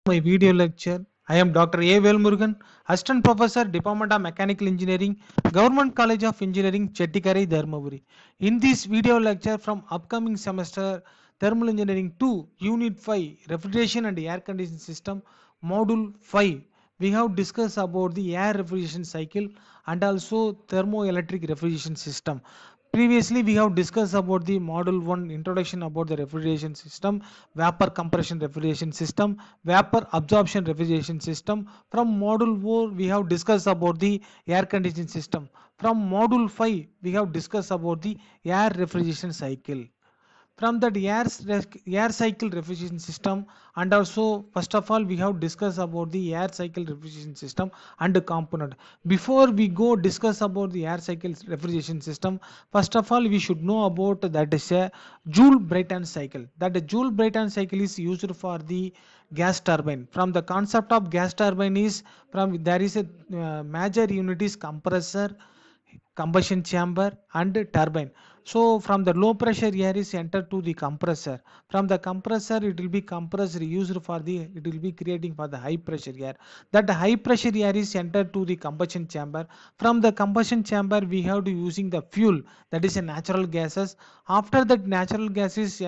My video lecture. I am Dr. A. Velmurugan, Assistant Professor, Department of Mechanical Engineering, Government College of Engineering, Chettikari, Dharmaburi. In this video lecture from upcoming semester, Thermal Engineering 2, Unit 5, Refrigeration and Air Conditioning System, Module 5. We have discussed about the air refrigeration cycle and also thermoelectric refrigeration system. Previously, we have discussed about the module 1 introduction about the refrigeration system, vapor compression refrigeration system, vapor absorption refrigeration system. From module 4, we have discussed about the air conditioning system. From module 5, we have discussed about the air refrigeration cycle. From that air cycle refrigeration system, and also first of all we have discussed about the air cycle refrigeration system and the component. Before we go discuss about the air cycle refrigeration system, first of all we should know about that is a Joule Brayton cycle. That the Joule Brayton cycle is used for the gas turbine. From the concept of gas turbine is, from there is a major unit is compressor, combustion chamber and turbine. So from the low pressure air is entered to the compressor. From the compressor it will be compressed, used for the, it will be creating for the high pressure air. That high pressure air is entered to the combustion chamber. From the combustion chamber we have to using the fuel, that is a natural gases. After that natural gases,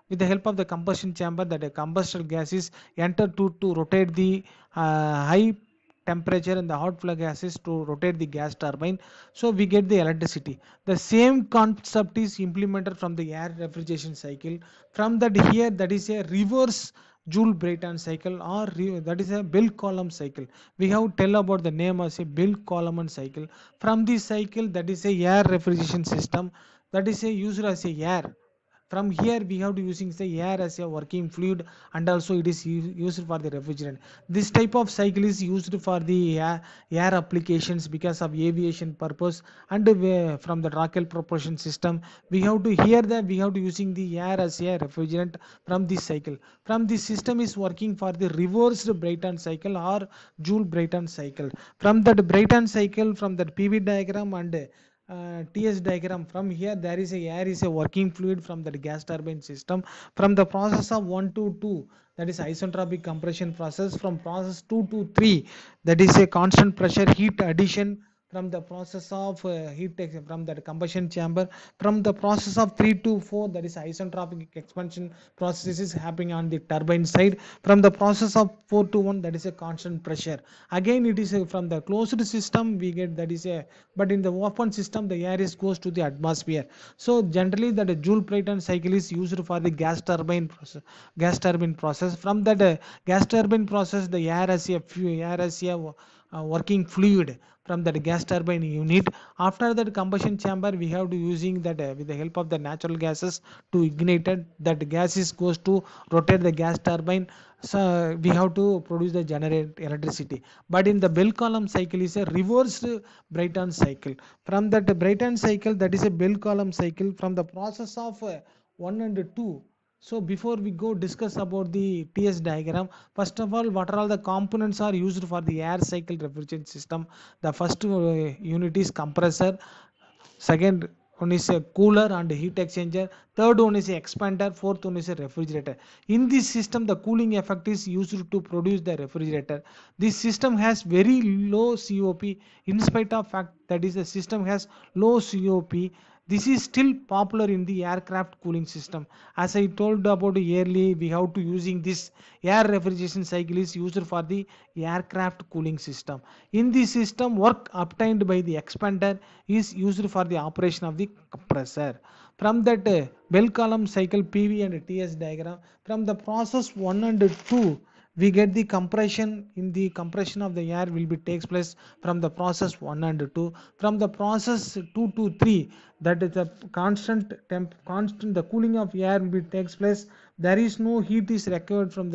with the help of the combustion chamber, that a combustible gas is entered to rotate the high temperature and the hot flow gases to rotate the gas turbine, so we get the electricity. The same concept is implemented from the air refrigeration cycle. From that here, that is a reverse Joule Brayton cycle, or that is a Bell column cycle. We have tell about the name as a Bell column cycle. From this cycle, that is a air refrigeration system, that is a used as a air. From here we have to using the air as a working fluid, and also it is used for the refrigerant. This type of cycle is used for the air applications because of aviation purpose. And from the Rockwell propulsion system, we have to, here that we have to using the air as a refrigerant. From this cycle, from this system is working for the reversed Brayton cycle or Joule Brayton cycle. From that Brayton cycle, from that PV diagram and TS diagram, from here there is a air is a working fluid from the gas turbine system. From the process of 1 to 2, that is isentropic compression process. From process 2 to 3, that is a constant pressure heat addition. From the process of from the combustion chamber. From the process of 3 to 4, that is isentropic expansion process is happening on the turbine side. From the process of 4 to 1, that is a constant pressure. Again it is from the closed system we get, that is a, but in the open system the air is goes to the atmosphere. So generally that Joule Brayton cycle is used for the gas turbine process. From that gas turbine process, the air as a working fluid from that gas turbine unit. After that combustion chamber, we have to using that with the help of the natural gases to ignite it. That gas is goes to rotate the gas turbine, so we have to produce the generate electricity. But in the Bell column cycle is a reversed Brayton cycle. From that Brayton cycle, that is a Bell column cycle. From the process of 1 and 2. So before we go discuss about the TS diagram, first of all, what are all the components are used for the air cycle refrigerant system? The first unit is compressor. Second one is a cooler and heat exchanger. Third one is a expander. Fourth one is a refrigerator. In this system, the cooling effect is used to produce the refrigerator. This system has very low COP. In spite of fact that is the system has low COP, this is still popular in the aircraft cooling system. As I told about earlier, we have to using this air refrigeration cycle is used for the aircraft cooling system. In this system, work obtained by the expander is used for the operation of the compressor. From that Bell column cycle PV and TS diagram, from the process 1 and 2, we get the compression. In the compression of the air will be takes place from the process 1 and 2. From the process 2 to 3, that is a constant the cooling of air will be takes place. There is no heat is required from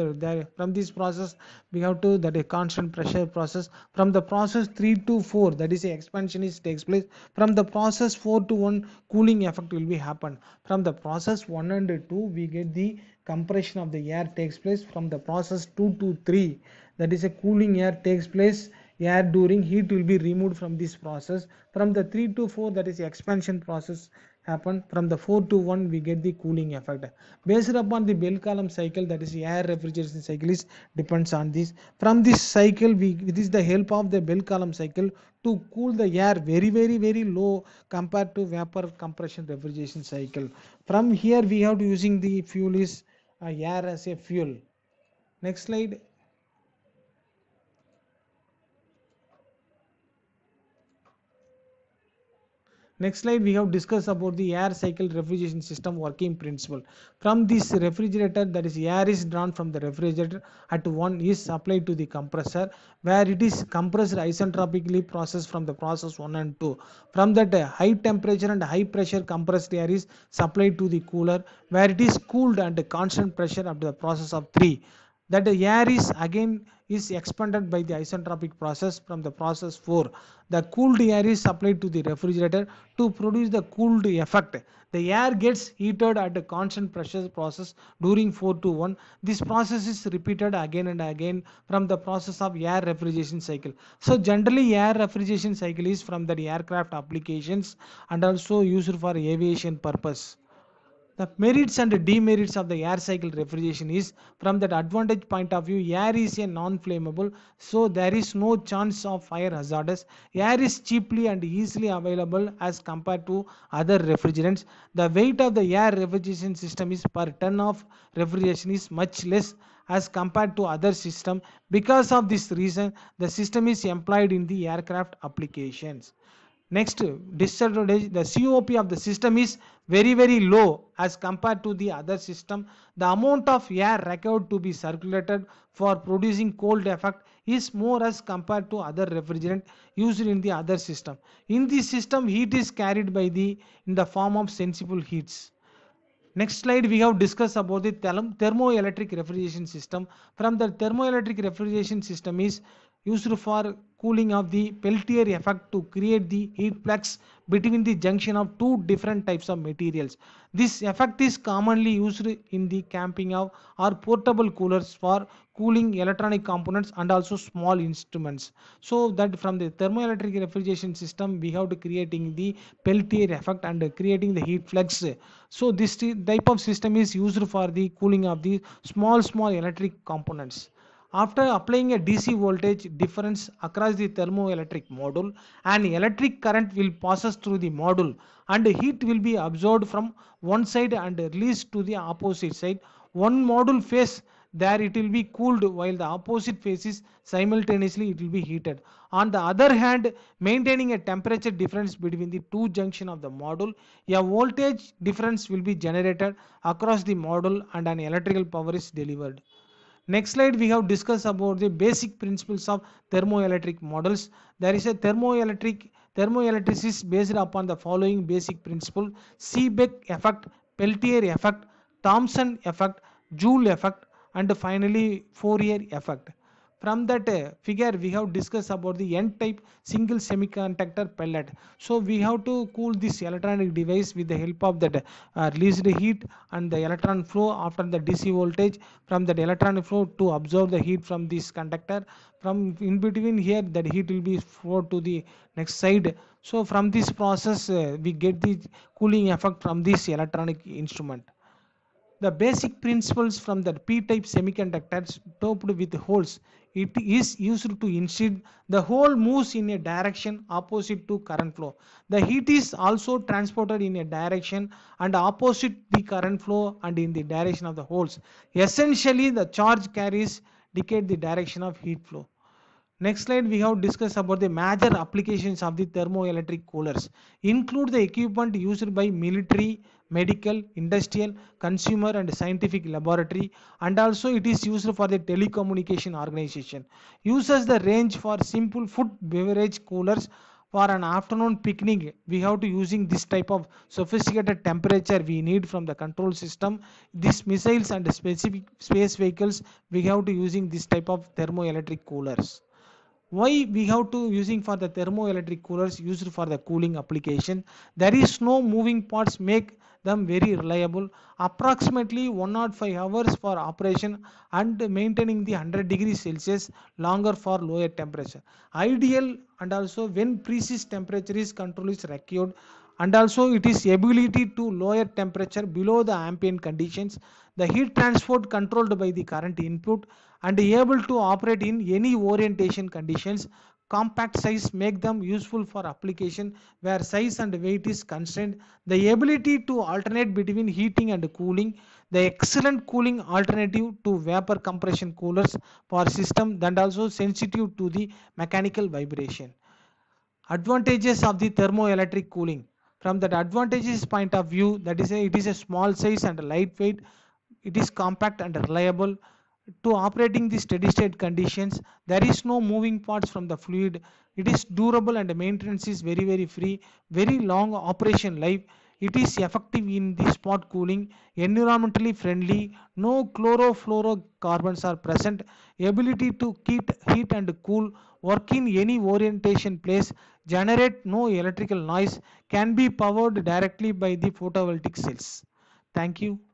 from this process. We have to, that a constant pressure process. From the process 3 to 4, that is a expansion is takes place. From the process 4 to 1, cooling effect will be happen. From the process 1 and 2, we get the compression of the air takes place. From the process 2 to 3, that is a cooling air takes place. Air during heat will be removed from this process. From the 3 to 4, that is the expansion process happen. From the 4 to 1 we get the cooling effect based upon the Bell column cycle, that is air refrigeration cycle is depends on this. From this cycle we, with is the help of the Bell column cycle, to cool the air very low compared to vapor compression refrigeration cycle. From here we have to using the fuel is air as a fuel. Next slide. Next slide, we have discussed about the air cycle refrigeration system working principle. From this refrigerator, that is air is drawn from the refrigerator at one is supplied to the compressor, where it is compressed isentropically processed from the process 1 and 2. From that high temperature and high pressure compressed air is supplied to the cooler, where it is cooled at constant pressure up to the process of 3. That the air is again is expanded by the isentropic process from the process 4. The cooled air is supplied to the refrigerator to produce the cooled effect. The air gets heated at a constant pressure process during 4 to 1. This process is repeated again and again from the process of air refrigeration cycle. So generally air refrigeration cycle is from the aircraft applications and also used for aviation purpose. The merits and demerits of the air cycle refrigeration is, from that advantage point of view, air is a non-flammable, so there is no chance of fire hazardous. Air is cheaply and easily available as compared to other refrigerants. The weight of the air refrigeration system is per ton of refrigeration is much less as compared to other system. Because of this reason, the system is employed in the aircraft applications. Next disadvantage, the COP of the system is very low as compared to the other system. The amount of air required to be circulated for producing cold effect is more as compared to other refrigerant used in the other system. In this system, heat is carried by the in the form of sensible heats. Next slide, we have discussed about the thermoelectric refrigeration system. From the thermoelectric refrigeration system is used for cooling of the Peltier effect to create the heat flux between the junction of two different types of materials. This effect is commonly used in the camping of or portable coolers for cooling electronic components and also small instruments. So that from the thermoelectric refrigeration system we have to creating the Peltier effect and creating the heat flux. So this type of system is used for the cooling of the small electric components. After applying a DC voltage difference across the thermoelectric module, an electric current will passes through the module and heat will be absorbed from one side and released to the opposite side. One module phase there it will be cooled while the opposite phase is simultaneously it will be heated. On the other hand, maintaining a temperature difference between the two junction of the module, a voltage difference will be generated across the module and an electrical power is delivered. Next slide, we have discussed about the basic principles of thermoelectric models. There is a thermoelectricity based upon the following basic principle: Seebeck effect, Peltier effect, Thomson effect, Joule effect, and finally Fourier effect. From that figure we have discussed about the n type single semiconductor pellet. So we have to cool this electronic device with the help of that released heat and the electron flow after the DC voltage from that electron flow to absorb the heat from this conductor. From in between here that heat will be flowed to the next side. So from this process we get the cooling effect from this electronic instrument. The basic principles from the p-type semiconductors topped with holes. It is used to ensure the hole moves in a direction opposite to current flow. The heat is also transported in a direction and opposite the current flow and in the direction of the holes. Essentially, the charge carries dictate the direction of heat flow. Next slide, we have discussed about the major applications of the thermoelectric coolers. Include the equipment used by military, medical, industrial, consumer and scientific laboratory, and also it is used for the telecommunication organization. Uses the range for simple food beverage coolers. For an afternoon picnic, we have to using this type of sophisticated temperature we need from the control system. These missiles and specific space vehicles, we have to using this type of thermoelectric coolers. Why we have to using for the thermoelectric coolers used for the cooling application? There is no moving parts make them very reliable. Approximately 105 hours for operation and maintaining the 100 degrees Celsius longer for lower temperature. Ideal and also when precise temperature is control is required and also it is ability to lower temperature below the ambient conditions, the heat transport controlled by the current input, and able to operate in any orientation conditions. Compact size make them useful for application where size and weight is constrained. The ability to alternate between heating and cooling, the excellent cooling alternative to vapor compression coolers for system, and also sensitive to the mechanical vibration. Advantages of the thermoelectric cooling. From that advantages point of view, that is it is a small size and lightweight, it is compact and reliable to operating the steady state conditions. There is no moving parts from the fluid, it is durable and maintenance is very free, very long operation life. It is effective in the spot cooling, environmentally friendly, no chlorofluorocarbons are present, ability to keep heat and cool, work in any orientation place, generate no electrical noise, can be powered directly by the photovoltaic cells. Thank you.